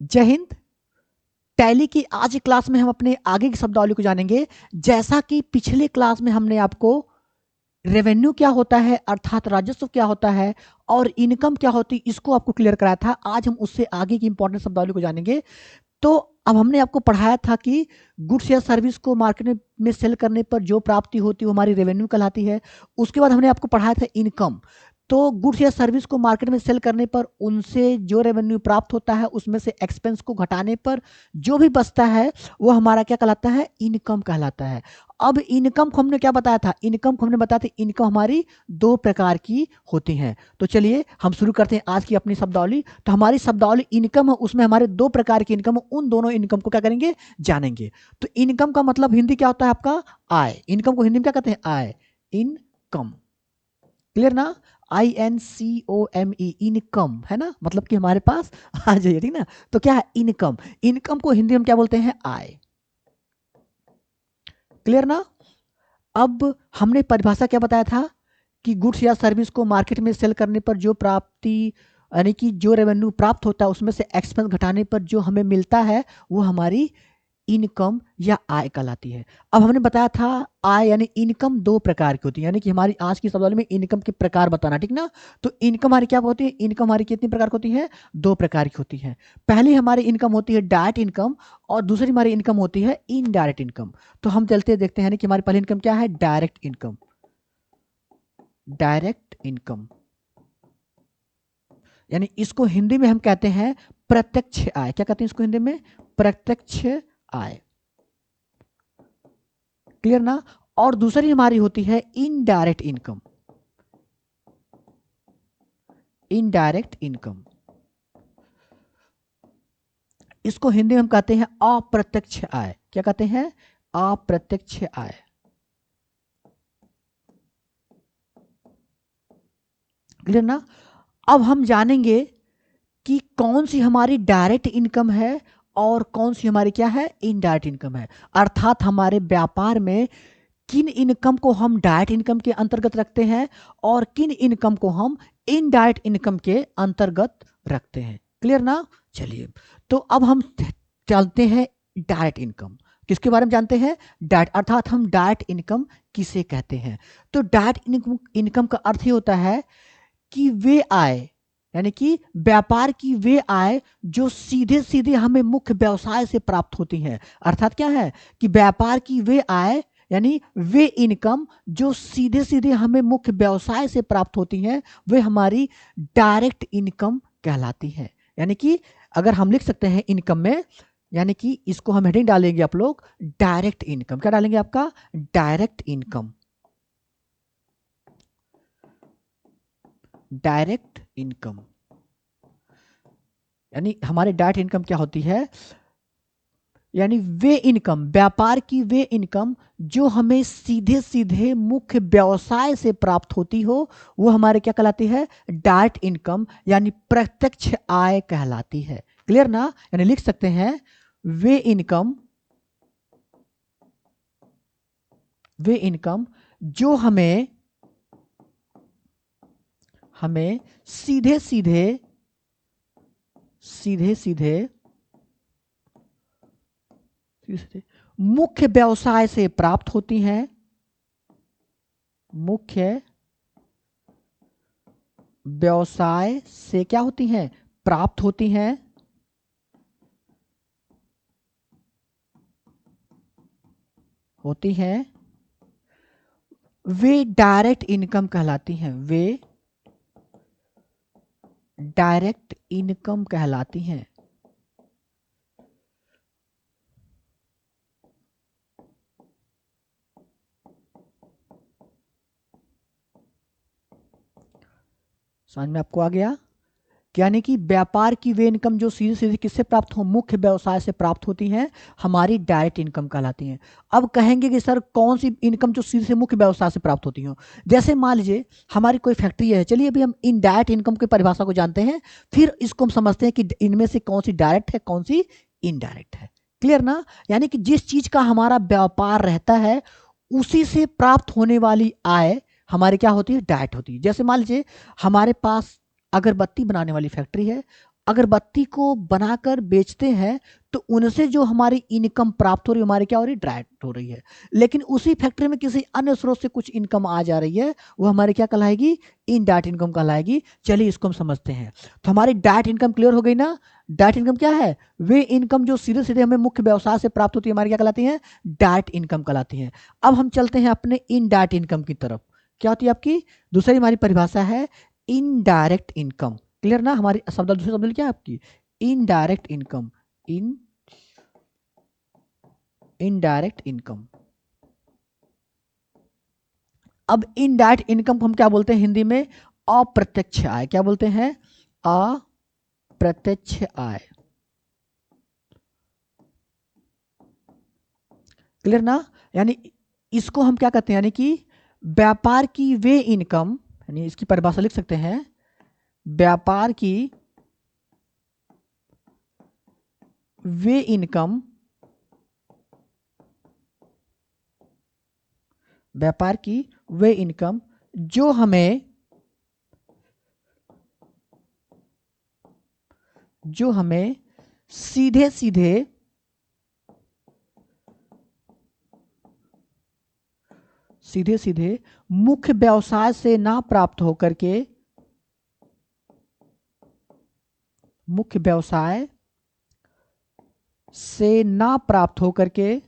जय हिंद। टैली की आज की क्लास में हम अपने आगे की शब्दावली को जानेंगे। जैसा कि पिछले क्लास में हमने आपको रेवेन्यू क्या होता है अर्थात राजस्व क्या होता है और इनकम क्या होती है इसको आपको क्लियर कराया था। आज हम उससे आगे की इंपॉर्टेंट शब्दावली को जानेंगे। तो अब हमने आपको पढ़ाया था कि गुड्स या सर्विस को मार्केट में सेल करने पर जो प्राप्ति होती है वो हमारी रेवेन्यू कहलाती है। उसके बाद हमने आपको पढ़ाया था इनकम। तो गुड्स या सर्विस को मार्केट में सेल करने पर उनसे जो रेवेन्यू प्राप्त होता है उसमें से एक्सपेंस को घटाने पर जो भी बचता है वो हमारा क्या कहलाता है, इनकम कहलाता है। अब इनकम को हमने क्या बताया था, इनकम को हमने बताया था इनकम हमारी दो प्रकार की होती हैं। तो चलिए हम शुरू करते हैं आज की अपनी शब्दावली। तो हमारी शब्दावली इनकम है, उसमें हमारे दो प्रकार की इनकम, उन दोनों इनकम को क्या करेंगे, जानेंगे। तो इनकम का मतलब हिंदी क्या होता है आपका, आय। इनकम को हिंदी में क्या कहते हैं, आय, इनकम। क्लियर ना, INCOME, इनकम है ना, मतलब कि हमारे पास आ जाइए, ठीक ना। तो क्या है इनकम, इनकम को हिंदी में क्या बोलते हैं, आय। क्लियर ना। अब हमने परिभाषा क्या बताया था कि गुड्स या सर्विस को मार्केट में सेल करने पर जो प्राप्ति यानी कि जो रेवेन्यू प्राप्त होता है उसमें से एक्सपेंस घटाने पर जो हमें मिलता है वो हमारी इनकम या आय कहलाती है। अब हमने बताया था आय यानी इनकम दो प्रकार की होती है, यानी कि हमारी आज की शब्दावली में इनकम के प्रकार बताना, ठीक ना। तो इनकम हमारी क्या होती है, इनकम हमारी कितनी प्रकार की होती है, दो प्रकार की होती है। पहली हमारी इनकम होती है डायरेक्ट इनकम और दूसरी हमारी इनकम होती है इनडायरेक्ट इनकम। तो हम चलते देखते हैं कि हमारी पहली इनकम क्या है, डायरेक्ट इनकम। डायरेक्ट इनकम यानी इसको हिंदी में हम कहते हैं प्रत्यक्ष आय। क्या कहते हैं इसको हिंदी में, प्रत्यक्ष आय। क्लियर ना। और दूसरी हमारी होती है इनडायरेक्ट इनकम। इनडायरेक्ट इनकम इसको हिंदी में हम कहते हैं अप्रत्यक्ष आय। क्या कहते हैं, अप्रत्यक्ष आय। क्लियर ना। अब हम जानेंगे कि कौन सी हमारी डायरेक्ट इनकम है और कौन सी हमारी क्या है, इनडायरेक्ट इनकम है। अर्थात हमारे व्यापार में किन इनकम को हम डायरेक्ट इनकम के अंतर्गत रखते हैं और किन इनकम को हम इनडायरेक्ट इनकम के अंतर्गत रखते हैं। क्लियर ना। चलिए तो अब हम चलते हैं डायरेक्ट इनकम। किसके बारे में जानते हैं, डायरेक्ट, अर्थात हम डायरेक्ट इनकम किसे कहते हैं। तो डायरेक्ट इनकम का अर्थ ही होता है कि वे आय यानी कि व्यापार की वे आय जो सीधे सीधे हमें मुख्य व्यवसाय से प्राप्त होती हैं। अर्थात क्या है कि व्यापार की वे आय यानी वे इनकम जो सीधे सीधे हमें मुख्य व्यवसाय से प्राप्त होती हैं वे हमारी डायरेक्ट इनकम कहलाती है। यानी कि अगर हम लिख सकते हैं इनकम में, यानी कि इसको हम हेडिंग डालेंगे आप लोग, डायरेक्ट इनकम। क्या डालेंगे आपका, डायरेक्ट इनकम। डायरेक्ट इनकम यानी हमारे डायरेक्ट इनकम क्या होती है, यानी वे इनकम, व्यापार की वे इनकम जो हमें सीधे सीधे मुख्य व्यवसाय से प्राप्त होती हो वो हमारे क्या कहलाती है, डायरेक्ट इनकम यानी प्रत्यक्ष आय कहलाती है। क्लियर ना। यानी लिख सकते हैं वे इनकम, वे इनकम जो हमें सीधे सीधे सीधे सीधे मुख्य व्यवसाय से प्राप्त होती हैं, मुख्य व्यवसाय से क्या होती हैं, प्राप्त होती हैं, होती हैं, वे डायरेक्ट इनकम कहलाती हैं। वे डायरेक्ट इनकम कहलाती हैं। समझ में आपको आ गया, यानी कि व्यापार की वे इनकम जो सीधे सीधे किससे प्राप्त हो, मुख्य व्यवसाय से प्राप्त होती हैं, हमारी डायरेक्ट इनकम कहलाती हैं। अब कहेंगे कि सर कौन सी इनकम जो सीधे से मुख्य व्यवसाय से प्राप्त होती हो, जैसे मान लीजिए हमारी कोई फैक्ट्री है। चलिए अभी हम इनडायरेक्ट इनकम की परिभाषा को जानते हैं, फिर इसको हम समझते हैं कि इनमें से कौन सी डायरेक्ट है कौन सी इनडायरेक्ट है। क्लियर ना। यानी कि जिस चीज का हमारा व्यापार रहता है उसी से प्राप्त होने वाली आय हमारी क्या होती है, डायरेक्ट होती है। जैसे मान लीजिए हमारे पास अगरबत्ती बनाने वाली फैक्ट्री है अगरबत्ती को बनाकर बेचते हैं तो उनसे जो हमारी इनकम प्राप्त हो रही है, हमारी क्या हो रही है, डायरेक्ट हो रही है। लेकिन उसी फैक्ट्री में किसी अन्य स्रोत से कुछ इनकम आ जा रही है, वो हमारी क्या कहलाएगी, इनडायरेक्ट इनकम कहलाएगी। चलिए इसको हम समझते हैं। तो हमारी डायरेक्ट इनकम क्लियर हो गई ना। डायरेक्ट इनकम क्या है, वे इनकम जो सीधे सीधे हमें मुख्य व्यवसाय से प्राप्त होती है, हमारी क्या कहलाती है, डायरेक्ट इनकम कहलाती है। अब हम चलते हैं अपने इनडायरेक्ट इनकम की तरफ। क्या होती है आपकी दूसरी हमारी परिभाषा है इनडायरेक्ट इनकम। क्लियर ना। हमारी शब्द दूसरे शब्द क्या है आपकी, इनडायरेक्ट इनकम। Indirect income. अब इनडायरेक्ट इनकम को हम क्या बोलते हैं हिंदी में, अप्रत्यक्ष आय। क्या बोलते हैं, अप्रत्यक्ष आय। क्लियर ना। यानी इसको हम क्या कहते हैं, यानी कि व्यापार की वे इनकम, यानी इसकी परिभाषा लिख सकते हैं, व्यापार की वे इनकम, व्यापार की वे इनकम जो हमें सीधे सीधे मुख्य व्यवसाय से ना प्राप्त होकर के, मुख्य व्यवसाय से ना प्राप्त होकर के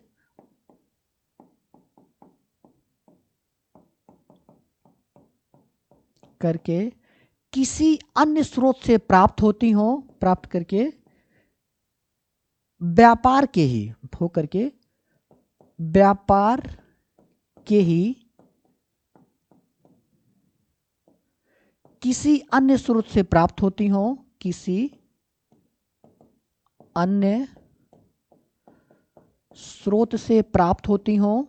किसी अन्य स्रोत से प्राप्त होती हो, प्राप्त करके व्यापार के ही होकर के, व्यापार के ही किसी अन्य स्रोत से प्राप्त होती हो, किसी अन्य स्रोत से प्राप्त होती हो,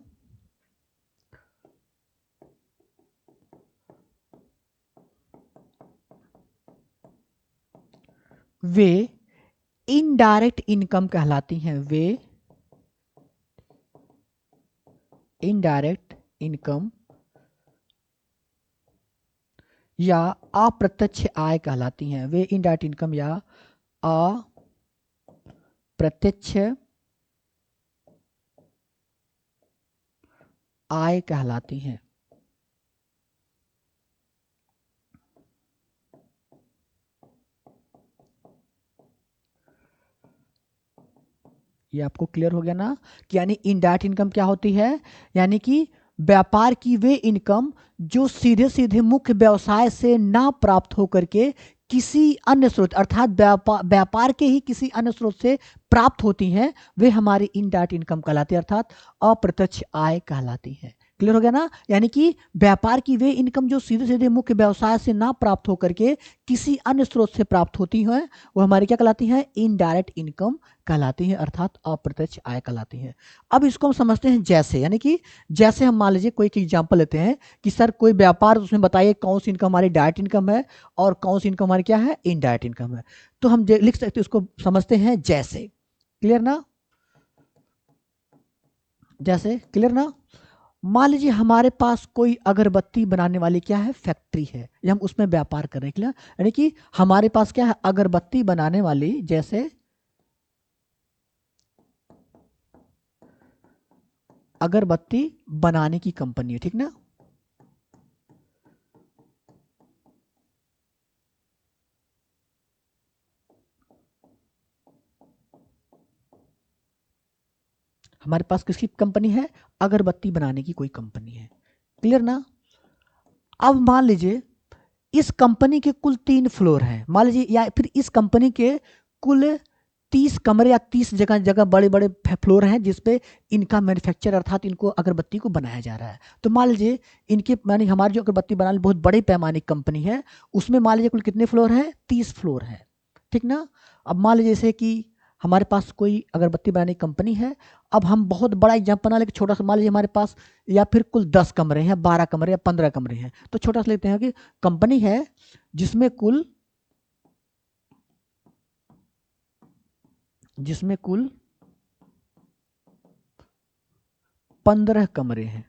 वे इनडायरेक्ट इनकम कहलाती हैं। वे इनडायरेक्ट इनकम या अप्रत्यक्ष आय कहलाती हैं। वे इनडायरेक्ट इनकम या अप्रत्यक्ष आय कहलाती हैं। ये आपको क्लियर हो गया ना कि यानी इनडायरेक्ट इनकम क्या होती है, यानी कि व्यापार की वे इनकम जो सीधे सीधे मुख्य व्यवसाय से ना प्राप्त होकर के किसी अन्य स्रोत, अर्थात व्यापार के ही किसी अन्य स्रोत से प्राप्त होती हैं, वे हमारी इनडायरेक्ट इनकम कहलाती है, अर्थात अप्रत्यक्ष आय कहलाती है। क्लियर हो गया ना। यानी कि व्यापार की वे इनकम जो सीधे सीधे मुख्य व्यवसाय से ना प्राप्त होकर के किसी अन्य स्रोत से प्राप्त होती है, वो हमारी क्या कहलाती है, इनडायरेक्ट इनकम कहलाती है, अर्थात अप्रत्यक्ष आय कहलाती है। अब इसको हम समझते हैं जैसे, यानी कि जैसे हम मान लीजिए कोई एक एग्जांपल लेते हैं कि सर कोई व्यापार, उसमें बताइए कौन सी इनकम हमारी डायरेक्ट इनकम है और कौन सी इनकम हमारी क्या है, इनडायरेक्ट इनकम है। तो हम लिख सकते हैं, उसको समझते हैं जैसे। क्लियर ना। जैसे क्लियर ना। मान लीजिए हमारे पास कोई अगरबत्ती बनाने वाली क्या है, फैक्ट्री है, या हम उसमें व्यापार कर रहे हैं। क्लियर। यानी कि हमारे पास क्या है, अगरबत्ती बनाने वाली, जैसे अगरबत्ती बनाने की कंपनी है, ठीक ना। हमारे पास किसकी कंपनी है, अगरबत्ती बनाने की कोई कंपनी है। क्लियर ना। अब मान लीजिए इस कंपनी के कुल 3 फ्लोर हैं, मान लीजिए, या फिर इस कंपनी के कुल 30 कमरे या 30 जगह जगह बड़े बड़े फ्लोर हैं जिसपे इनका मैन्युफैक्चर, अर्थात इनको अगरबत्ती को बनाया जा रहा है। तो मान लीजिए इनके, मानी हमारी जो अगरबत्ती बनाने बहुत बड़े पैमाने की कंपनी है, उसमें मान लीजिए कुल कितने फ्लोर हैं, 30 फ्लोर हैं, ठीक ना। अब मान लीजिए जैसे कि हमारे पास कोई अगरबत्ती बनाने की कंपनी है। अब हम बहुत बड़ा एग्जाम्पल बना लेकिन छोटा सा, मान लीजिए हमारे पास या फिर कुल 10 कमरे हैं, 12 कमरे या 15 कमरे हैं। तो छोटा सा लेते हैं कि कंपनी है जिसमें कुल 15 कमरे हैं।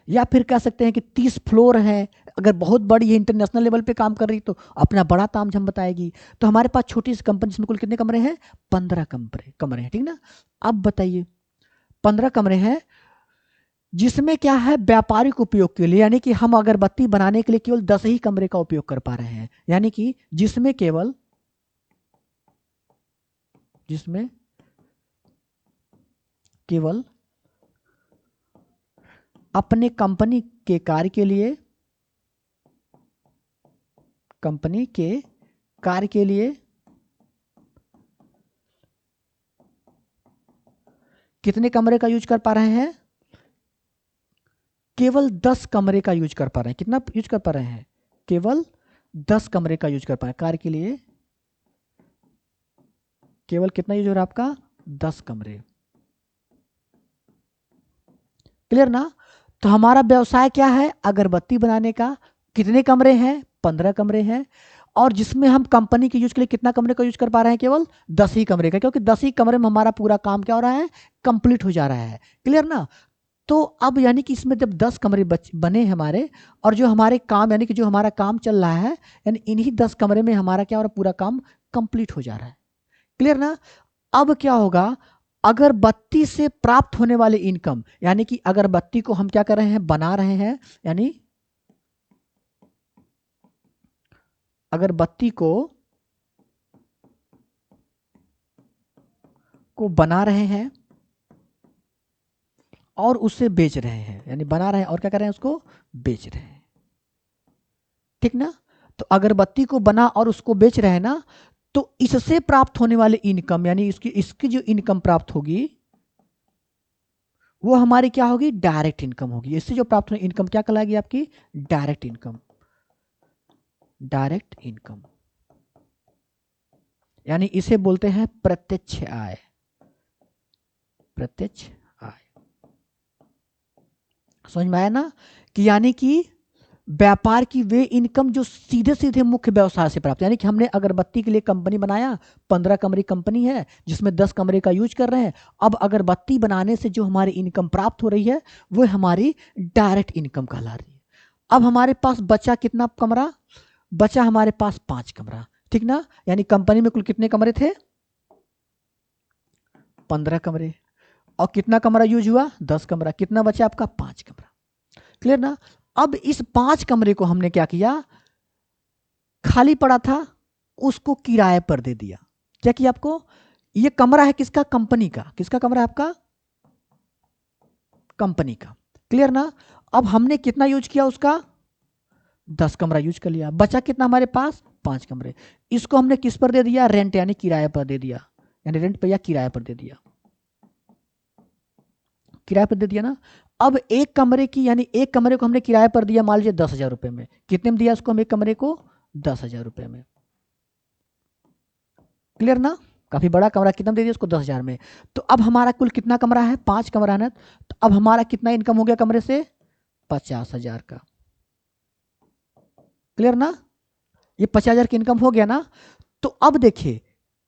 या फिर कह सकते हैं कि 30 फ्लोर है, अगर बहुत बड़ी है इंटरनेशनल लेवल पे काम कर रही तो अपना बड़ा तामझाम बताएगी। तो हमारे पास छोटी सी कंपनी जिसमें कुल कितने कमरे हैं, 15 कमरे कमरे हैं, ठीक ना। अब बताइए 15 कमरे हैं जिसमें क्या है व्यापारिक उपयोग के लिए, यानी कि हम अगरबत्ती बनाने के लिए केवल 10 ही कमरे का उपयोग कर पा रहे हैं, यानी कि जिसमें केवल अपने कंपनी के कार्य के लिए कितने कमरे का यूज कर पा रहे हैं, केवल 10 कमरे का यूज कर पा रहे हैं। कितना यूज कर पा रहे हैं, केवल 10 कमरे का यूज कर पा रहे हैं। कार्य के लिए केवल कितना यूज हो रहा है आपका, 10 कमरे। क्लियर ना। तो हमारा व्यवसाय क्या है, अगरबत्ती बनाने का। कितने कमरे हैं, 15 कमरे हैं। और जिसमें हम कंपनी के यूज के लिए कितना कमरे का यूज कर पा रहे हैं, केवल 10 ही कमरे का, क्योंकि 10 ही कमरे में हमारा पूरा काम क्या हो रहा है, कंप्लीट हो जा रहा है। क्लियर ना। तो अब यानी कि इसमें जब 10 कमरे बने हमारे, और जो हमारे काम यानी कि जो हमारा काम चल रहा है, यानी इन्हीं 10 कमरे में हमारा क्या हो रहा है, पूरा काम कंप्लीट हो जा रहा है। क्लियर ना। अब क्या होगा, अगरबत्ती से प्राप्त होने वाले इनकम, यानी कि अगरबत्ती को हम क्या कर रहे हैं, बना रहे हैं, यानी अगरबत्ती को बना रहे हैं और उसे बेच रहे हैं, यानी बना रहे हैं और क्या कर रहे हैं, उसको बेच रहे हैं। ठीक ना। तो अगरबत्ती को बना और उसको बेच रहे हैं ना, तो इससे प्राप्त होने वाले इनकम, यानी इसकी जो इनकम प्राप्त होगी वो हमारी क्या होगी, डायरेक्ट इनकम होगी। इससे जो प्राप्त होने इनकम क्या कहलाएगी, आपकी डायरेक्ट इनकम। डायरेक्ट इनकम यानी इसे बोलते हैं प्रत्यक्ष आय। प्रत्यक्ष आय, समझ में आया ना। कि यानी कि व्यापार की वे इनकम जो सीधे सीधे मुख्य व्यवसाय से प्राप्त, यानी कि हमने अगरबत्ती के लिए कंपनी बनाया, 15 कमरे कंपनी है जिसमें 10 कमरे का यूज कर रहे हैं। अब अगरबत्ती बनाने से जो हमारी इनकम प्राप्त हो रही है वो हमारी डायरेक्ट इनकम कहला रही है। अब हमारे पास बचा कितना कमरा, बचा हमारे पास 5 कमरा। ठीक ना। यानी कंपनी में कुल कितने कमरे थे, 15 कमरे। और कितना कमरा यूज हुआ, 10 कमरा। कितना बचा आपका, 5 कमरा। क्लियर ना। अब इस 5 कमरे को हमने क्या किया, खाली पड़ा था उसको किराए पर दे दिया। क्या किया आपको, ये कमरा है किसका, कंपनी का। किसका कमरा है आपका, कंपनी का। क्लियर ना। अब हमने कितना यूज किया उसका, 10 कमरा यूज कर लिया। बचा कितना हमारे पास, 5 कमरे। इसको हमने किस पर दे दिया, रेंट यानी किराए पर दे दिया, यानी रेंट पर या किराए पर दे दिया, किराए पर दे दिया ना। अब एक कमरे की, यानी एक कमरे को हमने किराए पर दिया, मान लीजिए 10,000 रुपए में। कितने में दिया उसको हम, एक कमरे को 10,000 रुपए में। क्लियर ना। काफी बड़ा कमरा, कितना दे दिया उसको, 10,000 में। तो अब हमारा कुल कितना कमरा है, 5 कमरा है ना। तो अब हमारा कितना इनकम हो गया कमरे से, 50,000 का। क्लियर ना। ये 50,000 की इनकम हो गया ना। तो अब देखिए,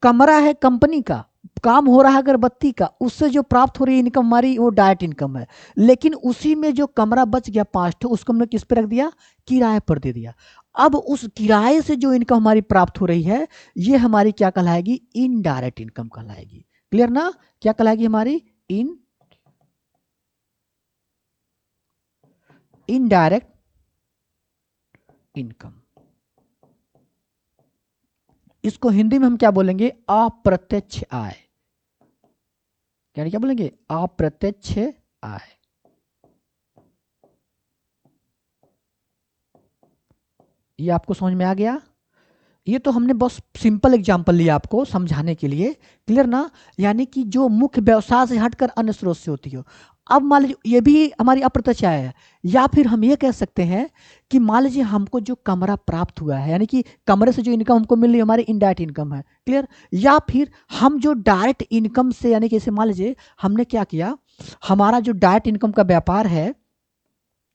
कमरा है कंपनी का, काम हो रहा है अगरबत्ती का, उससे जो प्राप्त हो रही इनकम हमारी वो डायरेक्ट इनकम है। लेकिन उसी में जो कमरा बच गया 5 ठो, उसको हमने किस पे रख दिया, किराए पर दे दिया। अब उस किराए से जो इनकम हमारी प्राप्त हो रही है, ये हमारी क्या कहलाएगी, इनडायरेक्ट इनकम कहलाएगी। क्लियर ना। क्या कहलाएगी हमारी, इनडायरेक्ट इनकम। इसको हिंदी में हम क्या बोलेंगे, अप्रत्यक्ष आय। यानी क्या बोलेंगे, अप्रत्यक्ष आय। ये आपको समझ में आ गया। ये तो हमने बस सिंपल एग्जांपल लिया आपको समझाने के लिए। क्लियर ना। यानी कि जो मुख्य व्यवसाय से हटकर अन्य स्रोत से होती हो। अब मान लीजिए ये भी हमारी अप्रत्यक्ष आय है। या फिर हम ये कह सकते हैं कि मान लीजिए हमको जो कमरा प्राप्त हुआ है, यानी कि कमरे से जो इनकम हमको मिल रही है, हमारी इनडायरेक्ट इनकम है। क्लियर। या फिर हम जो डायरेक्ट इनकम से, यानी कि जैसे मान लीजिए हमने क्या किया, हमारा जो डायरेक्ट इनकम का व्यापार है,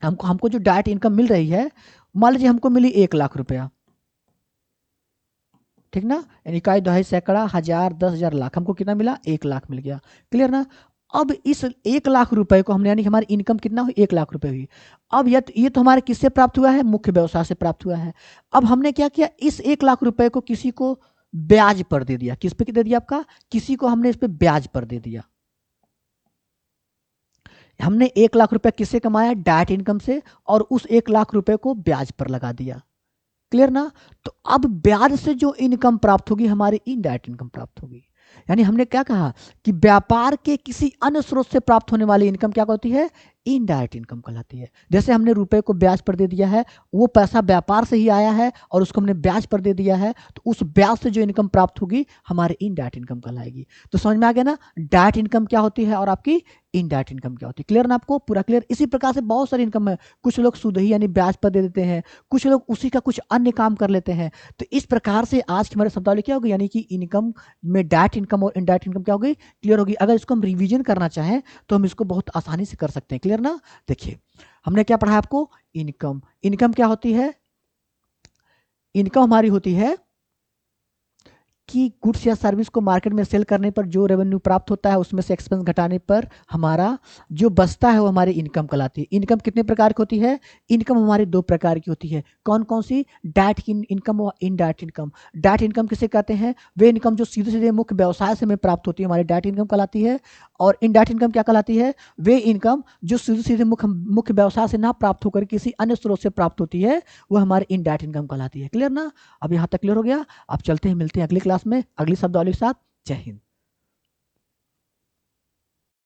हमको हमको जो डायरेक्ट इनकम मिल रही है, मान लीजिए हमको मिली 1,00,000 रुपया। ठीक ना। यानी इकाई, दहाई, सैकड़ा, हजार, 10,000, लाख, हमको कितना मिला, 1,00,000 मिल गया। क्लियर ना। अब इस 1,00,000 रुपए को हमने, यानी कि हमारी इनकम कितना हुई, 1,00,000 रुपए हुई। अब ये तो हमारे किससे प्राप्त हुआ है, मुख्य व्यवसाय से प्राप्त हुआ है। अब हमने क्या किया, इस 1,00,000 रुपए को किसी को ब्याज पर दे दिया। किस पे दे दिया आपका, किसी को हमने इस पे ब्याज पर दे दिया। हमने 1,00,000 रुपए किससे कमाया, डायरेक्ट इनकम से, और उस 1,00,000 रुपए को ब्याज पर लगा दिया। क्लियर ना। तो अब ब्याज से जो इनकम प्राप्त होगी, हमारी इनडायरेक्ट इनकम प्राप्त होगी। यानी हमने क्या कहा कि व्यापार के किसी अन्य स्रोत से प्राप्त होने वाली इनकम क्या होती है, इनडायरेक्ट इनकम कहलाती है। जैसे हमने रुपए को ब्याज पर दे दिया है, वो पैसा व्यापार से ही आया है और उसको हमने ब्याज पर दे दिया है, तो उस ब्याज से जो इनकम प्राप्त होगी हमारी इनडायरेक्ट इनकम कहलाएगी। तो समझ में आ गया ना, डायरेक्ट इनकम क्या होती है और आपकी इनडायरेक्ट इनकम क्या होती है। क्लियर ना आपको, पूरा क्लियर। इसी प्रकार से बहुत सारी इनकम है। कुछ लोग शुद्ध ही यानी ब्याज पर दे देते हैं, कुछ लोग उसी का कुछ अन्य काम कर लेते हैं। तो इस प्रकार से आज की हमारे शब्दावली क्या होगी, यानी कि इनकम में डायरेक्ट इनकम और इनडायरेक्ट इनकम क्या होगी, क्लियर होगी। अगर इसको हम रिवीजन करना चाहें तो हम इसको बहुत आसानी से कर सकते हैं। क्लियर ना। देखिए हमने क्या पढ़ा है आपको, इनकम। इनकम क्या होती है, इनकम हमारी होती है कि गुड्स या सर्विस को मार्केट में सेल करने पर जो रेवेन्यू प्राप्त होता है उसमें से एक्सपेंस घटाने पर हमारा जो बचता है वो हमारी इनकम कहलाती है। इनकम कितने प्रकार की होती है, इनकम हमारी 2 प्रकार की होती है। कौन कौन सी, डायरेक्ट इनकम और इनडायरेक्ट इनकम। डायरेक्ट इनकम किसे कहते हैं, वे इनकम जो सीधे सीधे मुख्य व्यवसाय से हमें प्राप्त होती है, हमारी डायरेक्ट इनकम कहलाती है। और इनडायरेक्ट इनकम क्या कहलाती है, वे इनकम जो सीधे सीधे मुख्य व्यवसाय से ना प्राप्त होकर किसी अन्य स्रोत से प्राप्त होती है, वो हमारी इनडायरेक्ट इनकम कहलाती है। क्लियर ना। अब यहाँ तक क्लियर हो गया। अब चलते हैं, मिलते हैं अगली क्लास में अगली शब्दावली के साथ। जय हिंद।